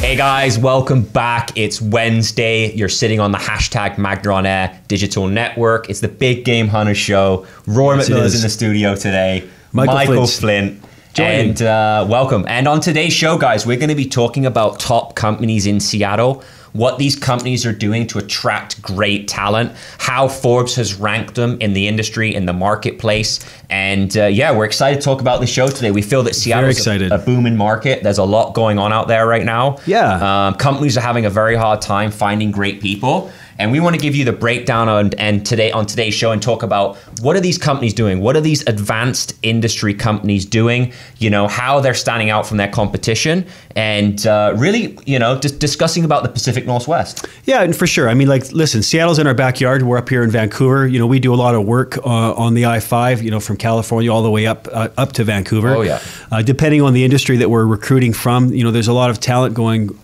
Hey guys, welcome back. It's Wednesday. You're sitting on the hashtag MagnaOnAir digital network. It's the Big Game Hunter show. Rory McMillan's in the studio today. Michael Flint. And welcome. And on today's show, guys, we're going to be talking about top companies in Seattle, what these companies are doing to attract great talent, how Forbes has ranked them in the industry, in the marketplace. And yeah, we're excited to talk about the show today. We feel that Seattle's a booming market. There's a lot going on out there right now. Yeah. Companies are having a very hard time finding great people. And we want to give you the breakdown on today's show and talk about what are these companies doing? What are these advanced industry companies doing? You know, how they're standing out from their competition, and really, you know, just discussing about the Pacific Northwest. Yeah, and for sure. I mean, like, listen, Seattle's in our backyard. We're up here in Vancouver. You know, we do a lot of work on the I-5, you know, from California all the way up to Vancouver. Oh, yeah. Depending on the industry that we're recruiting from, you know, there's a lot of talent going.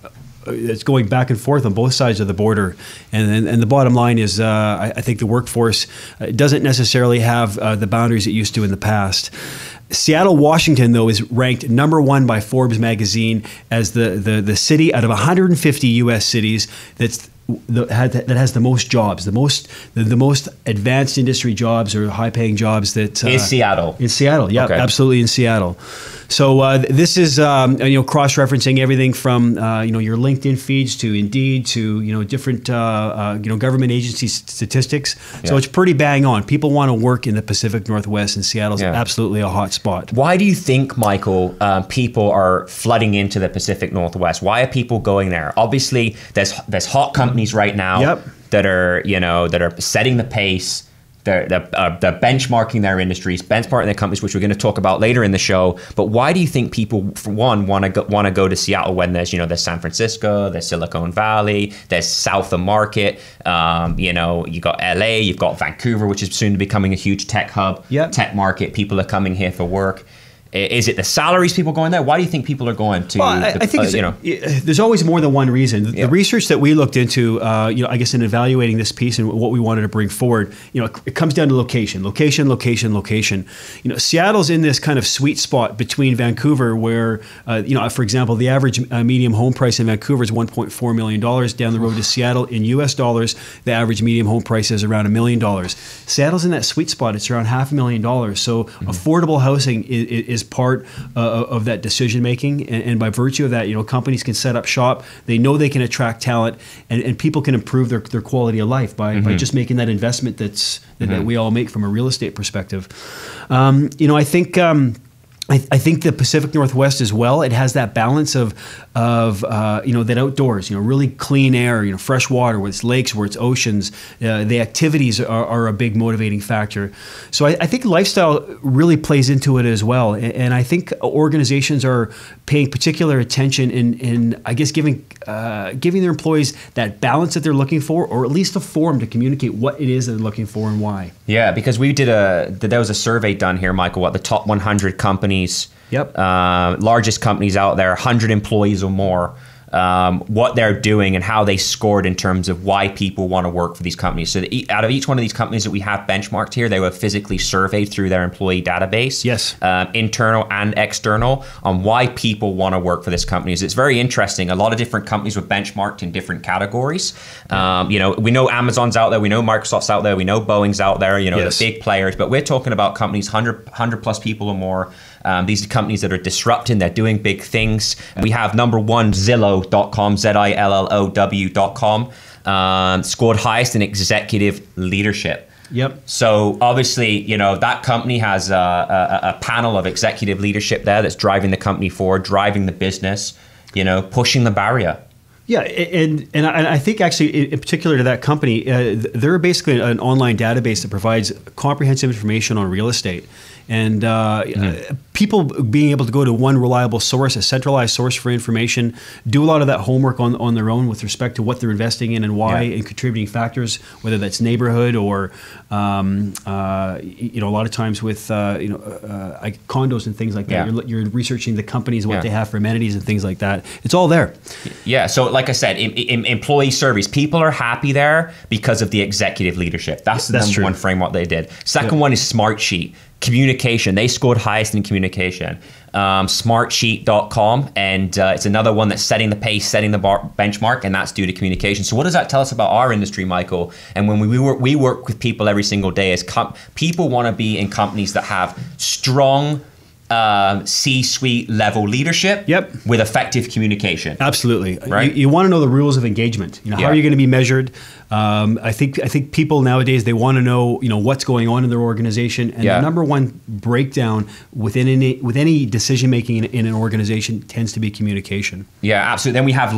It's going back and forth on both sides of the border, and the bottom line is, I think the workforce doesn't necessarily have the boundaries it used to in the past. Seattle, Washington, though, is ranked #1 by Forbes magazine as the city out of 150 U.S. cities that has the most jobs, the most advanced industry jobs or high-paying jobs. That is Seattle. In Seattle, yeah, okay. Absolutely in Seattle. So this is you know, cross-referencing everything from you know, your LinkedIn feeds to Indeed to, you know, different you know, government agency statistics. Yeah. So it's pretty bang on. People want to work in the Pacific Northwest, and Seattle's absolutely a hot spot. Why do you think, Michael, people are flooding into the Pacific Northwest? Why are people going there? Obviously, there's hot companies right now that are, you know, that are setting the pace. They're benchmarking their industries, benchmarking their companies, which we're going to talk about later in the show. But why do you think people, for one, want to go to Seattle when there's, you know, there's San Francisco, there's Silicon Valley, there's south of Market, you know, you got LA, you've got Vancouver, which is soon becoming a huge tech hub, tech market. People are coming here for work. Is it the salaries people going there? Why do you think people are going to? Well, I think you know, there's always more than one reason. The research that we looked into, you know, I guess in evaluating this piece and what we wanted to bring forward, you know, it comes down to location. You know, Seattle's in this kind of sweet spot between Vancouver, where you know, for example, the average medium home price in Vancouver is $1.4 million. Down the road to Seattle, in U.S. dollars, the average medium home price is around $1 million. Seattle's in that sweet spot. It's around $500,000. So affordable housing is part of that decision making, and by virtue of that, you know, companies can set up shop. They know they can attract talent, and people can improve their quality of life by just making that investment that we all make from a real estate perspective. You know, I think the Pacific Northwest as well, it has that balance of you know, that outdoors, you know, really clean air, you know, fresh water, where it's lakes, where it's oceans. The activities are a big motivating factor. So I think lifestyle really plays into it as well. And I think organizations are paying particular attention in I guess, giving their employees that balance that they're looking for, or at least a forum to communicate what it is they're looking for and why. Yeah, because there was a survey done here, Michael, what the top 100 companies, largest companies out there, 100 employees or more, what they're doing and how they scored in terms of why people want to work for these companies. So out of each one of these companies that we have benchmarked here, they were physically surveyed through their employee database, internal and external, on why people want to work for this companies. It's very interesting. A lot of different companies were benchmarked in different categories. You know, we know Amazon's out there, we know Microsoft's out there, we know Boeing's out there, you know, the big players, but we're talking about companies 100 plus people or more. These are companies that are disrupting, they're doing big things. We have #1 Zillow.com, ZILLO.com, scored highest in executive leadership. So obviously, you know, that company has a panel of executive leadership there that's driving the company forward, driving the business, you know, pushing the barrier. Yeah, and I think actually, in particular to that company, they're basically an online database that provides comprehensive information on real estate. And people being able to go to one reliable source, a centralized source for information, do a lot of that homework on their own with respect to what they're investing in and why, and contributing factors, whether that's neighborhood or you know, a lot of times with you know, condos and things like that. You're researching the companies, what they have for amenities and things like that. It's all there. Yeah. So like I said, employee surveys, people are happy there because of the executive leadership. That's the number one framework they did. Second one is Smartsheet. Communication, they scored highest in communication. Smartsheet.com, and it's another one that's setting the pace, setting the benchmark, and that's due to communication. So what does that tell us about our industry, Michael? And when we work with people every single day, is people want to be in companies that have strong C-suite level leadership with effective communication. Absolutely. Right? You want to know the rules of engagement. How are you going to be measured? I think people nowadays, they want to know, what's going on in their organization. And the number one breakdown within any decision making in an organization tends to be communication. Yeah, absolutely. Then we have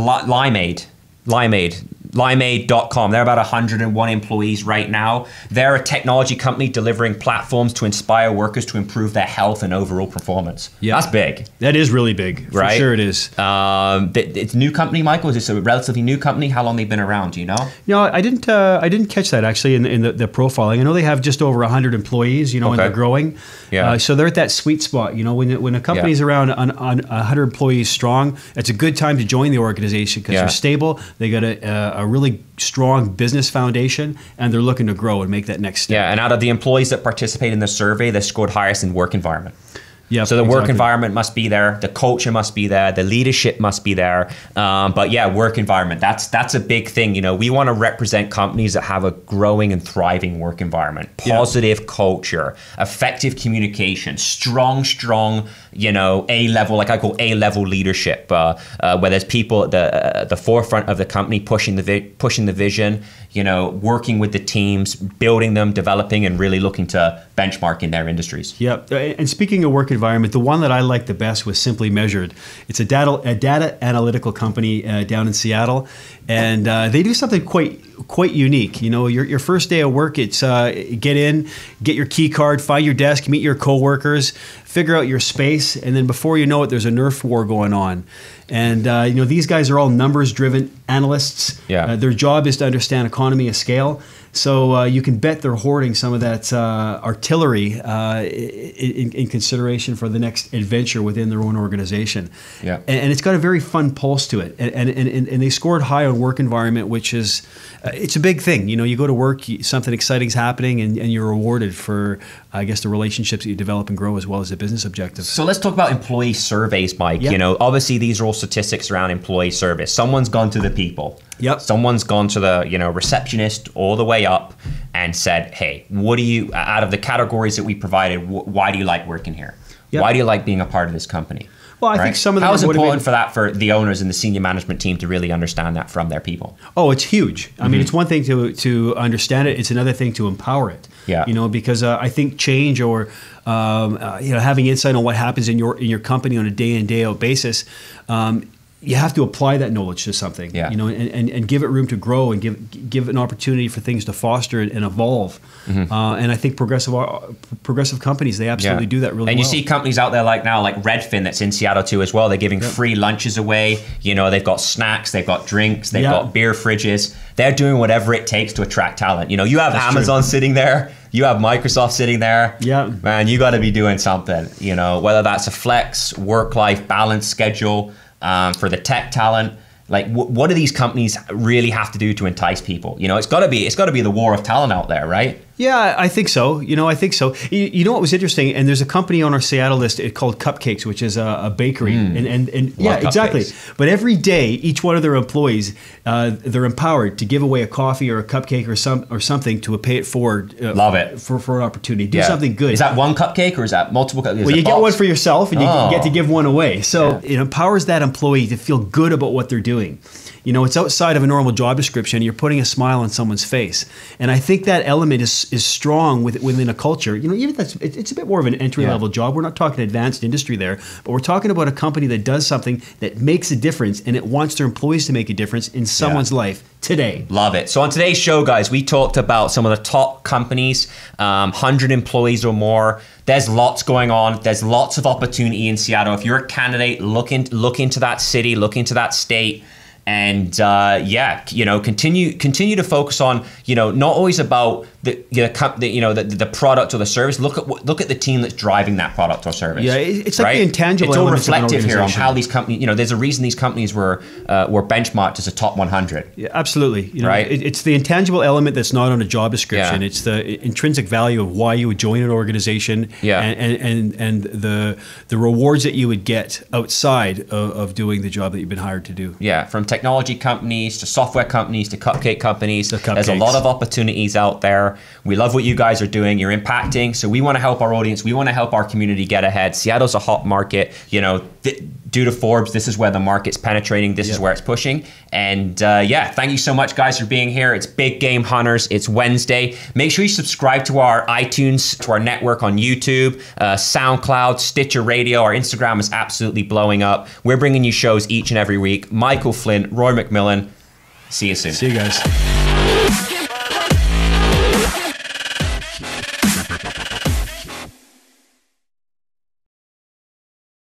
Limeade.com. They're about 101 employees right now. They're a technology company delivering platforms to inspire workers to improve their health and overall performance. Yeah. That's big. That is really big. For sure it is. It's a new company, Michael? Is this a relatively new company? How long they've been around, do you know? No, I didn't catch that actually in the profiling. I know they have just over 100 employees, and they're growing. Yeah. So they're at that sweet spot. When a company's around on 100 employees strong, it's a good time to join the organization because they're stable. They got a really strong business foundation, and they're looking to grow and make that next step. Yeah, and out of the employees that participate in the survey, they scored highest in work environment. Yeah, so the work environment must be there, the culture must be there, the leadership must be there. But yeah, work environment, that's a big thing. We want to represent companies that have a growing and thriving work environment, positive culture, effective communication, strong, A-level, like I call A-level leadership, where there's people at the forefront of the company pushing the vision, working with the teams, building them, developing, and really looking to benchmark in their industries. Yeah, and speaking of work environment, the one that I liked the best was Simply Measured. It's a data analytical company down in Seattle, and they do something quite unique. Your first day of work, it's get in, get your key card, find your desk, meet your coworkers, figure out your space, and then before you know it, there's a Nerf war going on. And these guys are all numbers-driven analysts. Yeah. Their job is to understand economy of scale. So you can bet they're hoarding some of that artillery in consideration for the next adventure within their own organization. Yeah. And it's got a very fun pulse to it. And they scored high on work environment, which is, it's a big thing. You go to work, something exciting is happening, and you're rewarded for, I guess, the relationships that you develop and grow as well as the business objectives. So let's talk about employee surveys, Mike. Yep. Obviously these are all statistics around employee service. Someone's gone to the people. Yep. Someone's gone to the receptionist all the way up and said, hey, what do you, out of the categories that we provided, why do you like working here? Yep. Why do you like being a part of this company? Well, I think some of them. How is it important for the owners and the senior management team to really understand that from their people? Oh, it's huge. I mean, it's one thing to understand it. It's another thing to empower it. Yeah. Because I think change or having insight on what happens in your company on a day in, day out basis. You have to apply that knowledge to something, and give it room to grow and give it an opportunity for things to foster and evolve. Mm-hmm. And I think progressive companies, they absolutely do that really well. And you see companies out there like Redfin that's in Seattle too as well. They're giving free lunches away. They've got snacks, they've got drinks, they've got beer fridges. They're doing whatever it takes to attract talent. You have that's Amazon sitting there. You have Microsoft sitting there. Yeah. Man, you got to be doing something, whether that's a flex, work-life balance schedule, for the tech talent. Like, what do these companies really have to do to entice people? It's got to be the war of talent out there, right? Yeah, I think so. I think so. You know what was interesting? And there's a company on our Seattle list called Cupcakes, which is a bakery. And yeah, exactly. But every day, each one of their employees, they're empowered to give away a coffee or a cupcake or something to pay it forward. Love it. For an opportunity. Do something good. Is that one cupcake or is that multiple cupcakes? Well, you get one for yourself and you get to give one away. So it empowers that employee to feel good about what they're doing. It's outside of a normal job description. You're putting a smile on someone's face, and I think that element is strong within a culture. Even it's a bit more of an entry level job. We're not talking advanced industry there, but we're talking about a company that does something that makes a difference, and it wants their employees to make a difference in someone's life today. Love it. So on today's show, guys, we talked about some of the top companies, 100 employees or more. There's lots going on. There's lots of opportunity in Seattle. If you're a candidate, look into that city, look into that state. And continue to focus on, not always about the product or the service. Look at the team that's driving that product or service. Yeah, it's like the intangible. It's all reflective here on how these companies. There's a reason these companies were benchmarked as a top 100. Yeah, absolutely. Right. It's the intangible element that's not on a job description. Yeah. It's the intrinsic value of why you would join an organization. Yeah. And the rewards that you would get outside of doing the job that you've been hired to do. Yeah, from technology companies to software companies to cupcake companies. There's a lot of opportunities out there. We love what you guys are doing. You're impacting. So we want to help our audience. We want to help our community get ahead. Seattle's a hot market. Due to Forbes, this is where the market's penetrating. This is where it's pushing. And thank you so much, guys, for being here. It's Big Game Hunters. It's Wednesday. Make sure you subscribe to our iTunes, to our network on YouTube, SoundCloud, Stitcher Radio. Our Instagram is absolutely blowing up. We're bringing you shows each and every week. Michael Flint, Rory McMillan. See you soon. See you guys.